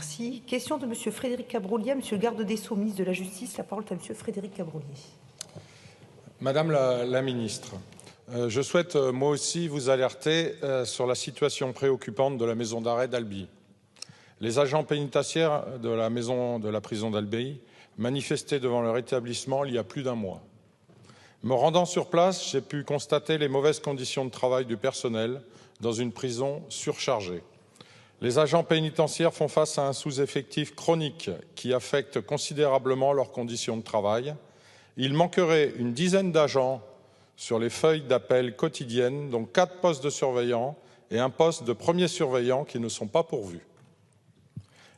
Merci. Question de M. Frédéric Cabrolier. Monsieur le garde des Sceaux, ministre de la Justice, la parole est à M. Frédéric Cabrolier. Madame la ministre, je souhaite moi aussi vous alerter sur la situation préoccupante de la maison d'arrêt d'Albi. Les agents pénitentiaires de la prison d'Albi manifestaient devant leur établissement il y a plus d'un mois. Me rendant sur place, j'ai pu constater les mauvaises conditions de travail du personnel dans une prison surchargée. Les agents pénitentiaires font face à un sous-effectif chronique qui affecte considérablement leurs conditions de travail. Il manquerait une dizaine d'agents sur les feuilles d'appel quotidiennes, dont 4 postes de surveillants et un poste de premier surveillant qui ne sont pas pourvus.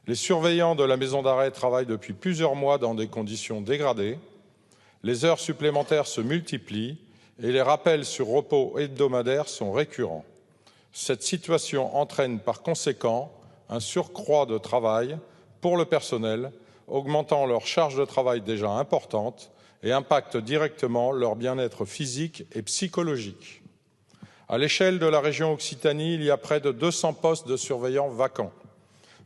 Les surveillants de la maison d'arrêt travaillent depuis plusieurs mois dans des conditions dégradées. Les heures supplémentaires se multiplient et les rappels sur repos hebdomadaires sont récurrents. Cette situation entraîne par conséquent un surcroît de travail pour le personnel, augmentant leur charge de travail déjà importante et impacte directement leur bien-être physique et psychologique. À l'échelle de la région Occitanie, il y a près de 200 postes de surveillants vacants.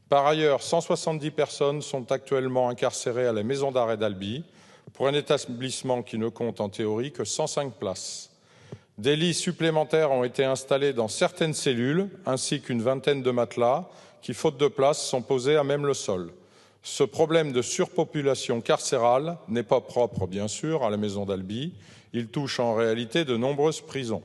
Par ailleurs, 170 personnes sont actuellement incarcérées à la maison d'arrêt d'Albi, pour un établissement qui ne compte en théorie que 105 places. Des lits supplémentaires ont été installés dans certaines cellules, ainsi qu'une vingtaine de matelas qui, faute de place, sont posés à même le sol. Ce problème de surpopulation carcérale n'est pas propre, bien sûr, à la maison d'Albi. Il touche en réalité de nombreuses prisons.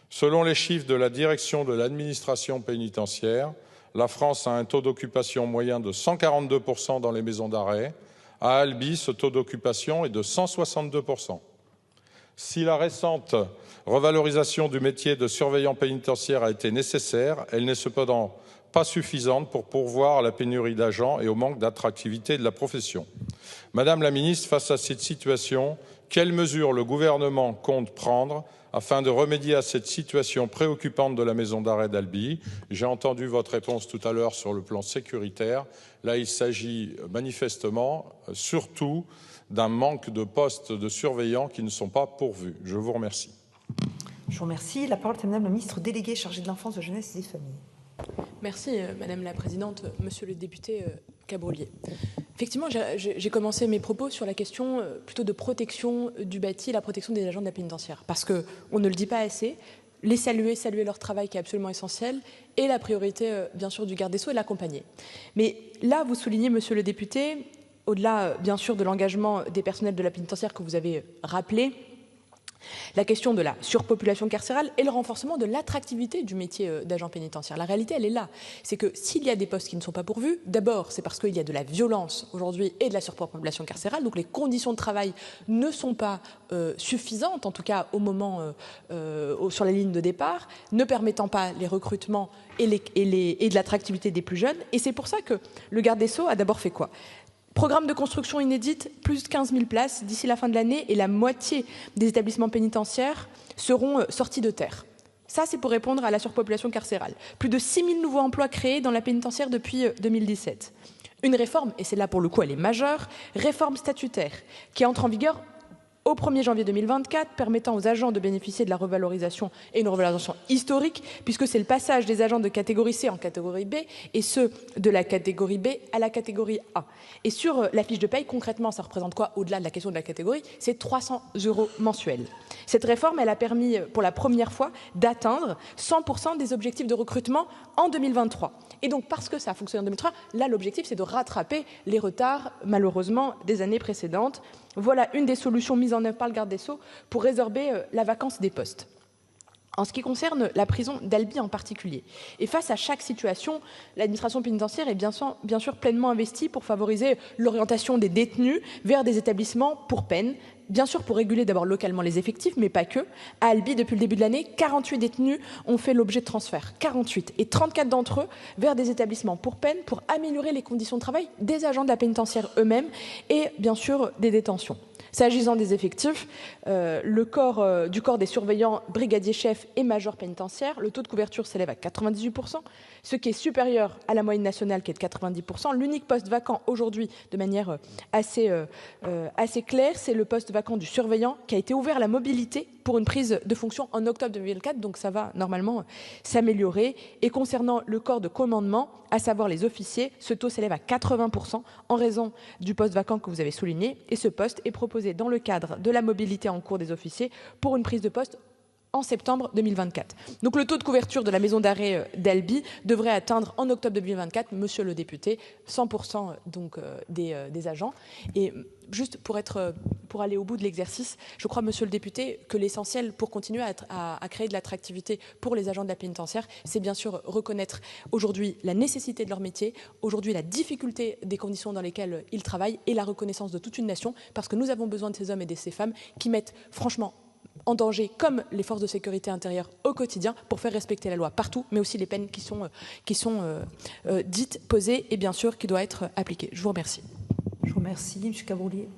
Selon les chiffres de la direction de l'administration pénitentiaire, la France a un taux d'occupation moyen de 142% dans les maisons d'arrêt. À Albi, ce taux d'occupation est de 162%. Si la récente revalorisation du métier de surveillant pénitentiaire a été nécessaire, elle n'est cependant pas suffisante pour pourvoir à la pénurie d'agents et au manque d'attractivité de la profession. Madame la ministre, face à cette situation, quelles mesures le gouvernement compte prendre afin de remédier à cette situation préoccupante de la maison d'arrêt d'Albi? J'ai entendu votre réponse tout à l'heure sur le plan sécuritaire. Là, il s'agit manifestement surtout d'un manque de postes de surveillants qui ne sont pas pourvus. Je vous remercie. Je vous remercie. La parole est à Madame la ministre déléguée chargée de l'enfance, de la jeunesse et des familles. Merci Madame la Présidente, Monsieur le député Cabrolier. Effectivement, j'ai commencé mes propos sur la question plutôt de protection du bâti, la protection des agents de la pénitentiaire. Parce qu'on ne le dit pas assez, les saluer leur travail qui est absolument essentiel, et la priorité, bien sûr, du garde des Sceaux est l'accompagner. Mais là, vous soulignez, Monsieur le député, au-delà, bien sûr, de l'engagement des personnels de la pénitentiaire que vous avez rappelé, la question de la surpopulation carcérale et le renforcement de l'attractivité du métier d'agent pénitentiaire. La réalité, elle est là. C'est que s'il y a des postes qui ne sont pas pourvus, d'abord, c'est parce qu'il y a de la violence aujourd'hui et de la surpopulation carcérale. Donc les conditions de travail ne sont pas suffisantes, en tout cas au moment sur la ligne de départ, ne permettant pas les recrutements et de l'attractivité des plus jeunes. Et c'est pour ça que le garde des Sceaux a d'abord fait quoi ? Programme de construction inédite, plus de 15 000 places d'ici la fin de l'année et la moitié des établissements pénitentiaires seront sortis de terre. Ça, c'est pour répondre à la surpopulation carcérale. Plus de 6 000 nouveaux emplois créés dans la pénitentiaire depuis 2017. Une réforme, et c'est là pour le coup elle est majeure, réforme statutaire qui entre en vigueur au 1er janvier 2024, permettant aux agents de bénéficier de la revalorisation, et une revalorisation historique, puisque c'est le passage des agents de catégorie C en catégorie B, et ceux de la catégorie B à la catégorie A. Et sur la fiche de paye, concrètement, ça représente quoi, au-delà de la question de la catégorie? C'est 300 € mensuels. Cette réforme, elle a permis, pour la première fois, d'atteindre 100% des objectifs de recrutement en 2023. Et donc, parce que ça a fonctionné en 2003, là, l'objectif, c'est de rattraper les retards, malheureusement, des années précédentes. Voilà une des solutions mises en œuvre par le garde des Sceaux pour résorber la vacance des postes. En ce qui concerne la prison d'Albi en particulier, et face à chaque situation, l'administration pénitentiaire est bien sûr pleinement investie pour favoriser l'orientation des détenus vers des établissements pour peine, bien sûr pour réguler d'abord localement les effectifs, mais pas que. À Albi, depuis le début de l'année, 48 détenus ont fait l'objet de transferts, 48, et 34 d'entre eux vers des établissements pour peine pour améliorer les conditions de travail des agents de la pénitentiaire eux-mêmes et bien sûr des détentions. S'agissant des effectifs, du corps des surveillants, brigadiers chefs et majors pénitentiaires, le taux de couverture s'élève à 98%, ce qui est supérieur à la moyenne nationale qui est de 90%. L'unique poste vacant aujourd'hui, de manière assez claire, c'est le poste vacant du surveillant qui a été ouvert à la mobilité pour une prise de fonction en octobre 2024, donc ça va normalement s'améliorer. Et concernant le corps de commandement, à savoir les officiers, ce taux s'élève à 80% en raison du poste vacant que vous avez souligné, et ce poste est proposé dans le cadre de la mobilité en cours des officiers pour une prise de poste en septembre 2024. Donc le taux de couverture de la maison d'arrêt d'Albi devrait atteindre en octobre 2024, monsieur le député, 100% donc, des agents. Et juste pour aller au bout de l'exercice, je crois, monsieur le député, que l'essentiel pour continuer à créer de l'attractivité pour les agents de la pénitentiaire, c'est bien sûr reconnaître aujourd'hui la nécessité de leur métier, aujourd'hui la difficulté des conditions dans lesquelles ils travaillent et la reconnaissance de toute une nation, parce que nous avons besoin de ces hommes et de ces femmes qui mettent franchement en danger, comme les forces de sécurité intérieure au quotidien, pour faire respecter la loi partout, mais aussi les peines qui sont dites, posées et bien sûr qui doivent être appliquées. Je vous remercie. Je vous remercie. M. Cabrolier.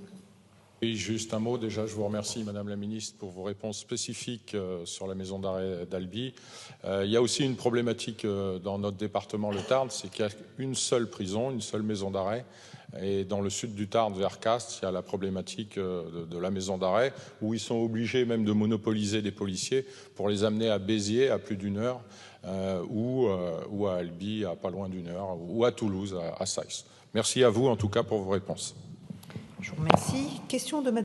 Oui, juste un mot. Déjà, je vous remercie, Madame la Ministre, pour vos réponses spécifiques sur la maison d'arrêt d'Albi. Il y a aussi une problématique dans notre département, le Tarn, c'est qu'il y a une seule prison, une seule maison d'arrêt. Et dans le sud du Tarn, vers Castres, il y a la problématique de la maison d'arrêt, où ils sont obligés même de monopoliser des policiers pour les amener à Béziers à plus d'1 heure, ou à Albi à pas loin d'1 heure, ou à Toulouse, à Saïx. Merci à vous, en tout cas, pour vos réponses. Je vous remercie. Question de Mme